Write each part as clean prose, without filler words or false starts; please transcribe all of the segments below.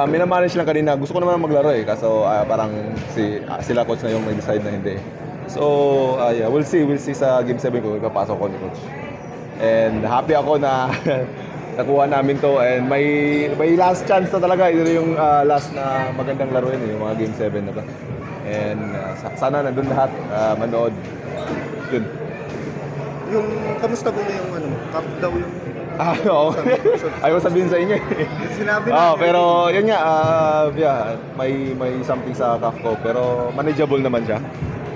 Minamanage lang kanina. Gusto ko naman maglaro eh. Kaso parang sila coach na yung may-decide na hindi. So, yeah, we'll see sa Game 7 kung ipapasok ko ni coach. And happy ako na nakuha namin to. And may last chance na talaga. Ito yung last na magandang laruin eh, yung mga Game 7 na to. And sana nandun lahat manood. Yun. Yung kamusta po yung cup daw yung Oo. Ayaw sabihin sa inyo eh. sinabi na. Pero yun nga, yeah, may something sa calf ko. Pero manageable naman siya.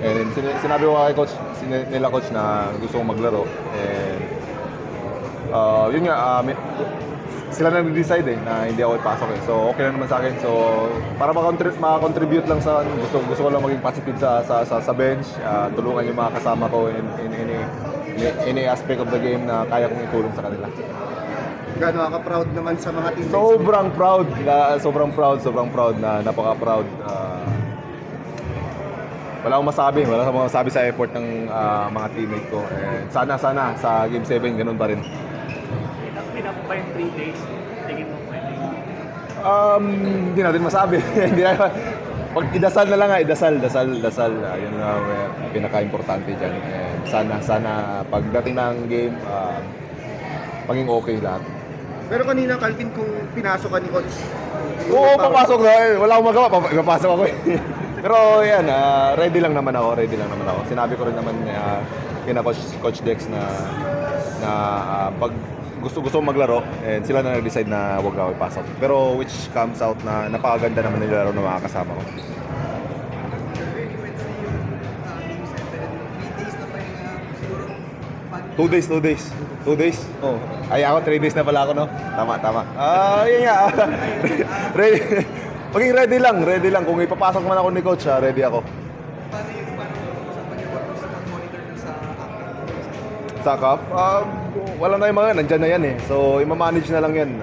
And sinabi ko kay coach, nila coach na gusto kong maglaro. And yun nga, sila na nag-decide eh, na hindi ako ipasok eh. So okay lang naman sa akin. So para makakontribute lang sa gusto ko lang maging positive sa bench, tulungan yung mga kasama ko in any aspect of the game na kaya kong itulong sa kanila. Gano'n ka proud naman sa mga teammates? Sobrang proud na napaka-proud. Wala akong masabi sa effort ng mga teammate ko. And sana sa Game 7 ganun pa rin. Pinap pa yung 3 days, tingin mo pwede? Hindi natin masabi. Hindi na. Pag idasal na lang idasal. Yun na pinaka-importante dyan. And sana pagdating ng game, maging okay lahat. Pero kanina, Calvin, kung pinasok ka ni coach. Oo, papasok na. Wala akong magawa. Papasok ako eh. Pero yan, ready lang naman ako. Sinabi ko rin naman kina Coach Dex na pag gusto maglaro, and sila na nag-decide na huwag ako ipasok. Pero which comes out na napakaganda naman nilaro ng mga kasama ko. 2 days. Oh. Ay ako 3 days na pala ako, no? Tama. Yun nga. Maging ready lang. Kung ipapasok man ako ni coach, ready ako. Sa cup? Wala na yung mga, nandyan na yan eh. So, i-manage na lang yan.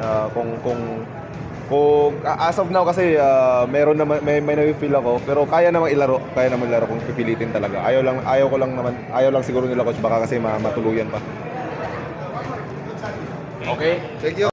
Kung as of now kasi meron naman may na-feel ako, pero kaya namang ilaro kung pipilitin talaga. Ayaw lang siguro nila coach baka kasi matuluyan pa. Okay? Thank you.